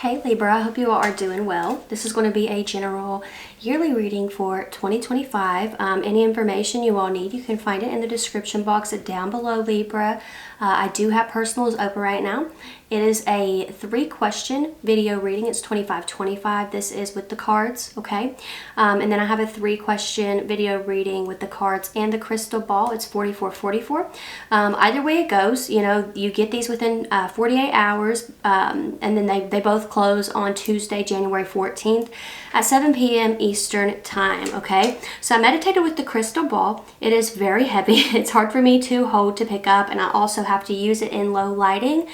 Hey Libra, I hope you all are doing well. This is going to be a general yearly reading for 2025. Any information you all need, you can find it in the description box down below, Libra. I do have personals open right now. It is a 3-question video reading. It's 25-25. This is with the cards, okay? And then I have a 3-question video reading with the cards and the crystal ball. It's 44-44. Either way it goes, you know, you get these within 48 hours, and then they both close on Tuesday, January 14th at 7 p.m. Eastern time, okay? So I meditated with the crystal ball. It is very heavy. It's hard for me to hold to pick up, and I also have to use it in low lighting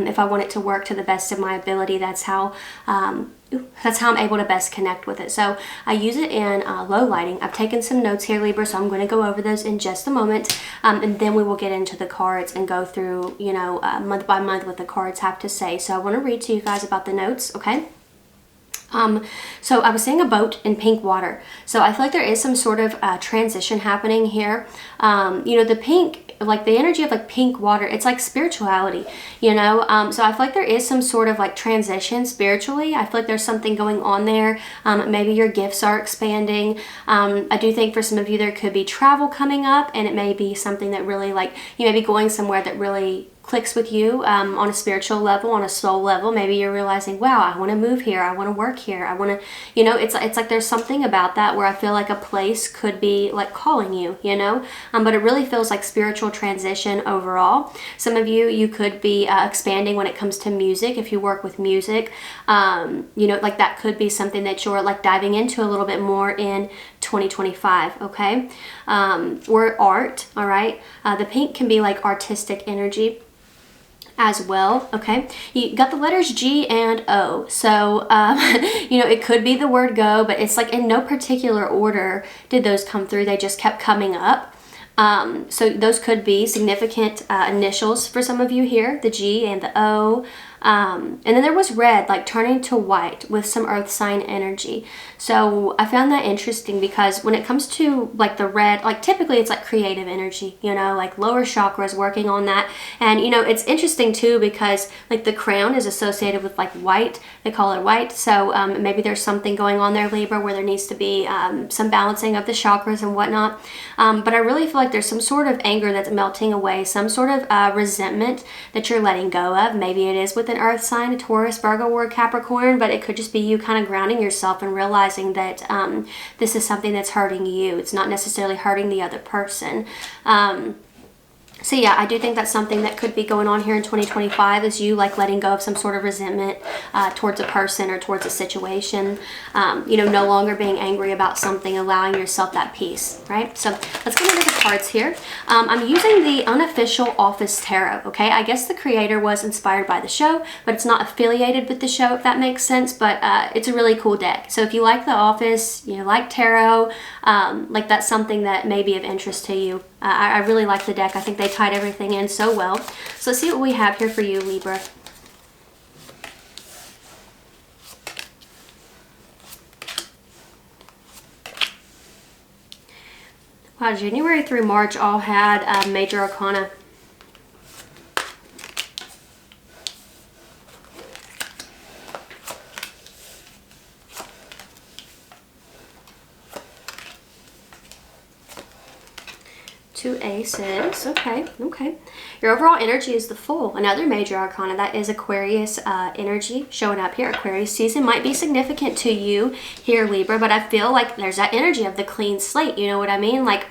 if I want it to work to the best of my ability. That's how I'm able to best connect with it. So I use it in low lighting. I've taken some notes here, Libra, so I'm going to go over those in just a moment, and then we will get into the cards and go through, you know, month by month what the cards have to say. So I want to read to you guys about the notes, okay? So I was seeing a boat in pink water. So I feel like there is some sort of transition happening here. You know, the pink, like the energy of like pink water, it's like spirituality, you know? So I feel like there is some sort of like transition spiritually. I feel like there's something going on there. Maybe your gifts are expanding. I do think for some of you there could be travel coming up, and it may be something that really, like, you may be going somewhere that really clicks with you on a spiritual level, on a soul level. Maybe you're realizing, wow, I want to move here, I want to work here, I want to, you know, it's like there's something about that where I feel like a place could be like calling you, you know, but it really feels like spiritual transition overall. Some of you could be expanding when it comes to music. If you work with music, you know, like that could be something that you're like diving into a little bit more in 2025, okay? Or art, all right? The pink can be like artistic energy as well, okay? You got the letters G and O, so you know, it could be the word go, but it's like in no particular order did those come through. They just kept coming up. So those could be significant initials for some of you here, the G and the O. And then there was red, like turning to white with some earth sign energy. So I found that interesting because when it comes to like the red, like typically it's like creative energy, you know, like lower chakras working on that. And you know, it's interesting too because like the crown is associated with like white, they call it white. So maybe there's something going on there, Libra, where there needs to be some balancing of the chakras and whatnot. But I really feel like there's some sort of anger that's melting away, some sort of resentment that you're letting go of. Maybe it is with an earth sign, a Taurus, Virgo, or a Capricorn, but it could just be you kind of grounding yourself and realizing that this is something that's hurting you. It's not necessarily hurting the other person. So yeah, I do think that's something that could be going on here in 2025 is you like letting go of some sort of resentment towards a person or towards a situation. You know, no longer being angry about something, allowing yourself that peace, right? So let's get into the cards here. I'm using the unofficial Office Tarot, okay? I guess the creator was inspired by the show, but it's not affiliated with the show, if that makes sense, but it's a really cool deck. So if you like The Office, you know, like tarot, like that's something that may be of interest to you. I really like the deck. I think they tied everything in so well. So let's see what we have here for you, Libra. Wow, January through March all had major arcana. Two aces. Okay. Your overall energy is the Fool. Another major arcana. That is Aquarius energy showing up here. Aquarius season might be significant to you here, Libra, but I feel like there's that energy of the clean slate. You know what I mean? Like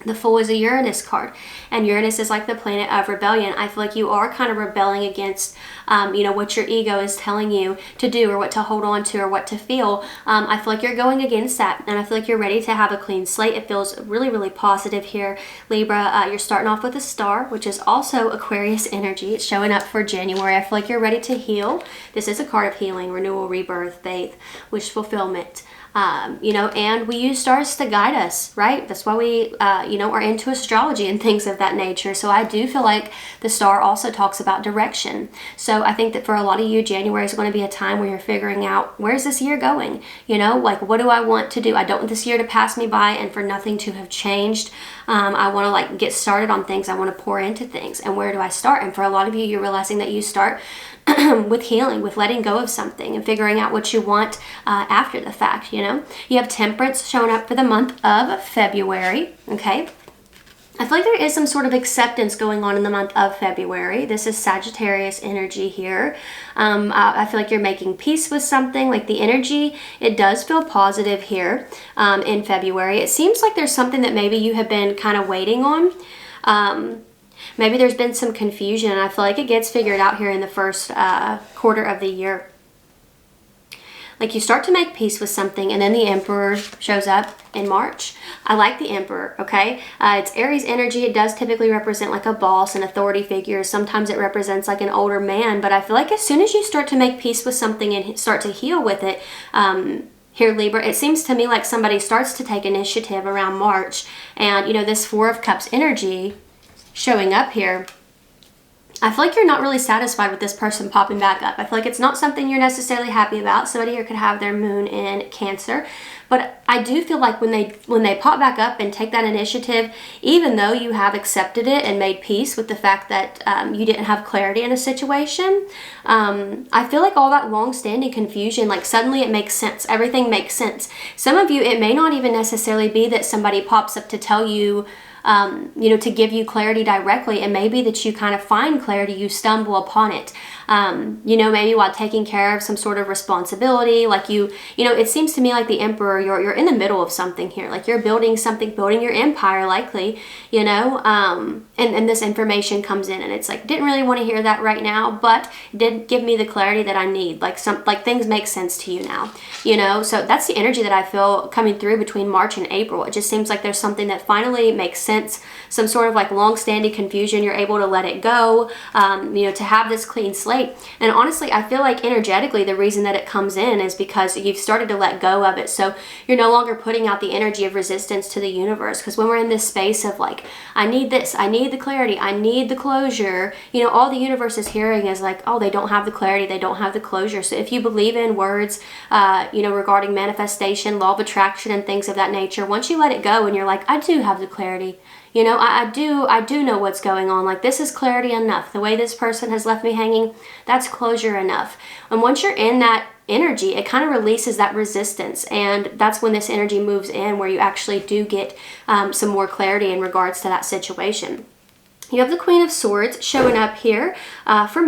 the Fool is a Uranus card, and Uranus is like the planet of rebellion. I feel like you are kind of rebelling against, you know, what your ego is telling you to do or what to hold on to or what to feel. I feel like you're going against that, and I feel like you're ready to have a clean slate. It feels really, really positive here, Libra. You're starting off with a Star, which is also Aquarius energy. It's showing up for January. I feel like you're ready to heal. This is a card of healing, renewal, rebirth, faith, wish fulfillment. And we use stars to guide us, right? That's why we, are into astrology and things of that nature. So I do feel like the star also talks about direction. So I think that for a lot of you, January is going to be a time where you're figuring out, where's this year going? Like, what do I want to do? I don't want this year to pass me by and for nothing to have changed. I want to like get started on things. I want to pour into things. And where do I start? And for a lot of you, you're realizing that you start with healing, with letting go of something and figuring out what you want after the fact. You have Temperance showing up for the month of February. Okay. I feel like there is some sort of acceptance going on in the month of February. This is Sagittarius energy here. I feel like you're making peace with something. Like the energy, it does feel positive here in February. It seems like there's something that maybe you have been kind of waiting on. Maybe there's been some confusion, and I feel like it gets figured out here in the first quarter of the year. Like you start to make peace with something, and then the Emperor shows up in March. I like the Emperor, okay? It's Aries energy. It does typically represent like a boss, an authority figure. Sometimes it represents like an older man, but I feel like as soon as you start to make peace with something and start to heal with it, here, Libra, it seems to me like somebody starts to take initiative around March, and this Four of Cups energy showing up here, I feel like you're not really satisfied with this person popping back up. I feel like it's not something you're necessarily happy about. Somebody here could have their moon in Cancer. But I do feel like when they pop back up and take that initiative, even though you have accepted it and made peace with the fact that you didn't have clarity in a situation, I feel like all that long-standing confusion, like suddenly it makes sense. Everything makes sense. Some of you, it may not even necessarily be that somebody pops up to tell you, to give you clarity directly. It may be that you kind of find clarity, you stumble upon it. Maybe while taking care of some sort of responsibility, like it seems to me like the Emperor, you're in the middle of something here, like you're building something, building your empire likely, and this information comes in and it's like, didn't really want to hear that right now, but it did give me the clarity that I need. Like things make sense to you now, so that's the energy that I feel coming through between March and April. It just seems like there's something that finally makes sense, some sort of like long-standing confusion. You're able to let it go, to have this clean slate. And honestly, I feel like energetically the reason that it comes in is because you've started to let go of it. So you're no longer putting out the energy of resistance to the universe. Because when we're in this space of like, I need this, I need the clarity, I need the closure, all the universe is hearing is like, oh, they don't have the clarity, they don't have the closure. So if you believe in words, regarding manifestation, law of attraction and things of that nature, once you let it go and you're like, I do have the clarity, I do know what's going on. Like, this is clarity enough. The way this person has left me hanging, that's closure enough. And once you're in that energy, it kind of releases that resistance. And that's when this energy moves in, where you actually do get some more clarity in regards to that situation. You have the Queen of Swords showing up here for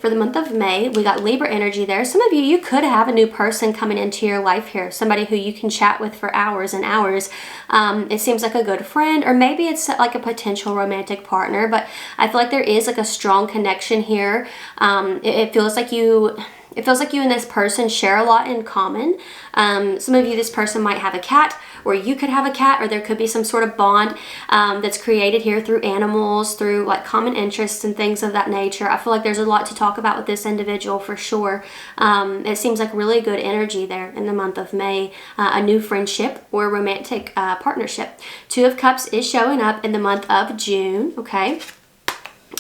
the month of May. We got Libra energy there. Some of you could have a new person coming into your life here, somebody who you can chat with for hours and hours. It seems like a good friend, or maybe it's like a potential romantic partner, but I feel like there is like a strong connection here. It feels like you and this person share a lot in common. Some of you, this person might have a cat, or you could have a cat, or there could be some sort of bond that's created here through animals, through like common interests and things of that nature. I feel like there's a lot to talk about with this individual for sure. It seems like really good energy there in the month of May, a new friendship or romantic partnership. Two of Cups is showing up in the month of June, okay?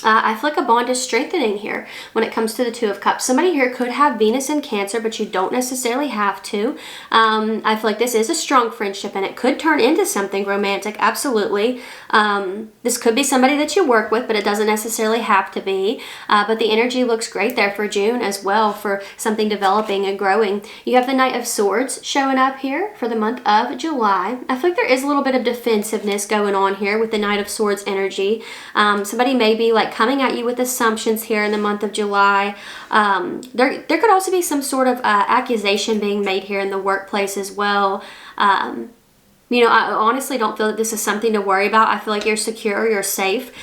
I feel like a bond is strengthening here when it comes to the Two of Cups. Somebody here could have Venus in Cancer, but you don't necessarily have to. I feel like this is a strong friendship, and it could turn into something romantic, absolutely. This could be somebody that you work with, but it doesn't necessarily have to be. But the energy looks great there for June as well, for something developing and growing. You have the Knight of Swords showing up here for the month of July. I feel like there is a little bit of defensiveness going on here with the Knight of Swords energy. Somebody may be like coming at you with assumptions here in the month of July. There could also be some sort of accusation being made here in the workplace as well. I honestly don't feel that this is something to worry about. I feel like you're secure, you're safe.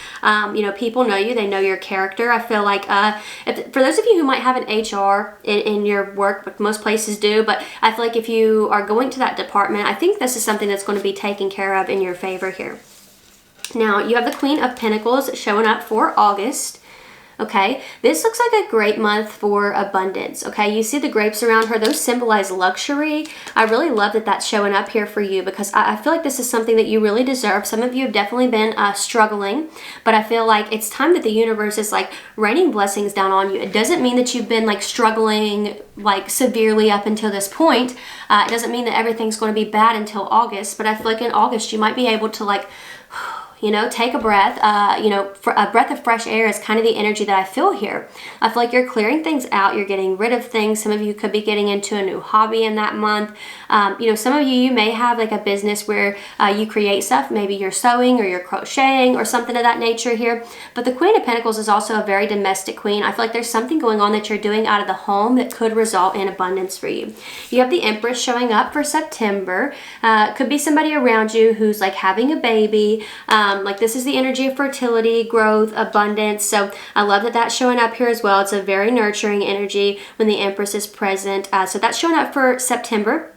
People know you, they know your character. I feel like for those of you who might have an HR in your work, but most places do, but I feel like if you are going to that department, I think this is something that's going to be taken care of in your favor here. Now, you have the Queen of Pentacles showing up for August. Okay, this looks like a great month for abundance. Okay, you see the grapes around her, those symbolize luxury. I really love that that's showing up here for you, because I feel like this is something that you really deserve. Some of you have definitely been struggling, but I feel like it's time that the universe is like raining blessings down on you. It doesn't mean that you've been like struggling like severely up until this point. It doesn't mean that everything's going to be bad until August, but I feel like in August you might be able to like, you know, take a breath. A breath of fresh air is kind of the energy that I feel here. I feel like you're clearing things out. You're getting rid of things. Some of you could be getting into a new hobby in that month. Some of you may have like a business where you create stuff. Maybe you're sewing or you're crocheting or something of that nature here. But the Queen of Pentacles is also a very domestic queen. I feel like there's something going on that you're doing out of the home that could result in abundance for you. You have the Empress showing up for September. Could be somebody around you who's like having a baby. Like this is the energy of fertility, growth, abundance. So I love that that's showing up here as well. It's a very nurturing energy when the Empress is present. So that's showing up for September.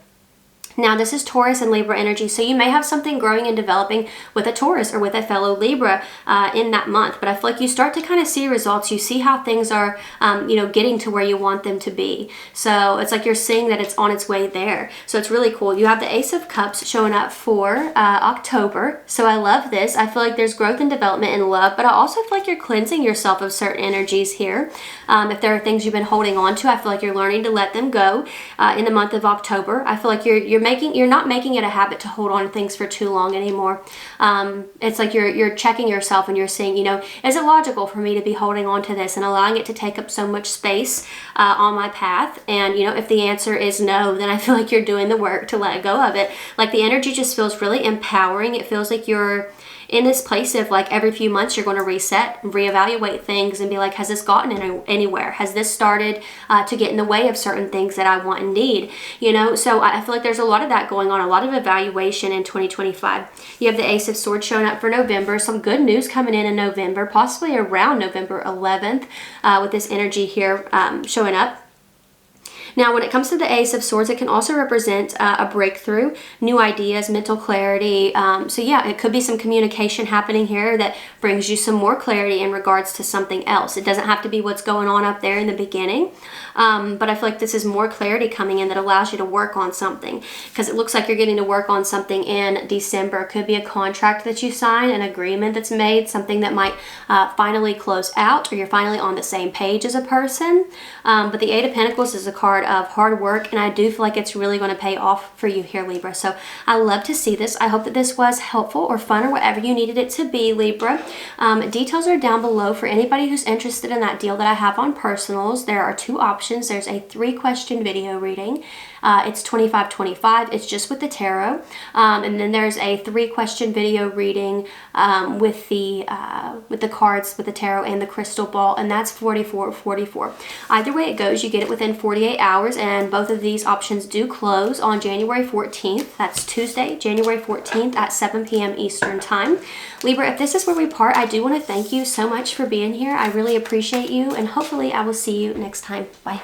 Now this is Taurus and Libra energy, so you may have something growing and developing with a Taurus or with a fellow Libra in that month. But I feel like you start to kind of see results. You see how things are, getting to where you want them to be. So it's like you're seeing that it's on its way there. So it's really cool. You have the Ace of Cups showing up for October. So I love this. I feel like there's growth and development in love, but I also feel like you're cleansing yourself of certain energies here. If there are things you've been holding on to, I feel like you're learning to let them go in the month of October. I feel like you're not making it a habit to hold on to things for too long anymore. It's like you're checking yourself and you're saying, is it logical for me to be holding on to this and allowing it to take up so much space on my path? And if the answer is no, then I feel like you're doing the work to let go of it. Like the energy just feels really empowering. It feels like you're in this place of like every few months you're going to reset and reevaluate things and be like, has this gotten anywhere? Has this started to get in the way of certain things that I want and need? So I feel like there's a lot of that going on, a lot of evaluation in 2025. You have the Ace of Swords showing up for November. Some good news coming in November, possibly around November 11th with this energy here showing up. Now, when it comes to the Ace of Swords, it can also represent a breakthrough, new ideas, mental clarity. So yeah, it could be some communication happening here that brings you some more clarity in regards to something else. It doesn't have to be what's going on up there in the beginning, but I feel like this is more clarity coming in that allows you to work on something, because it looks like you're getting to work on something in December. It could be a contract that you sign, an agreement that's made, something that might finally close out, or you're finally on the same page as a person. But the Eight of Pentacles is a card of hard work, and I do feel like it's really going to pay off for you here, Libra. So I love to see this. I hope that this was helpful or fun or whatever you needed it to be, Libra. Details are down below for anybody who's interested in that deal that I have on personals. There are two options. There's a 3-question video reading. It's $25.25. It's just with the tarot. And then there's a 3-question video reading with the cards, with the tarot and the crystal ball, and that's $44.44. Either way it goes, you get it within 48 hours, and both of these options do close on January 14th. That's Tuesday, January 14th at 7 p.m. Eastern Time. Libra, if this is where we part, I do want to thank you so much for being here. I really appreciate you, and hopefully I will see you next time. Bye.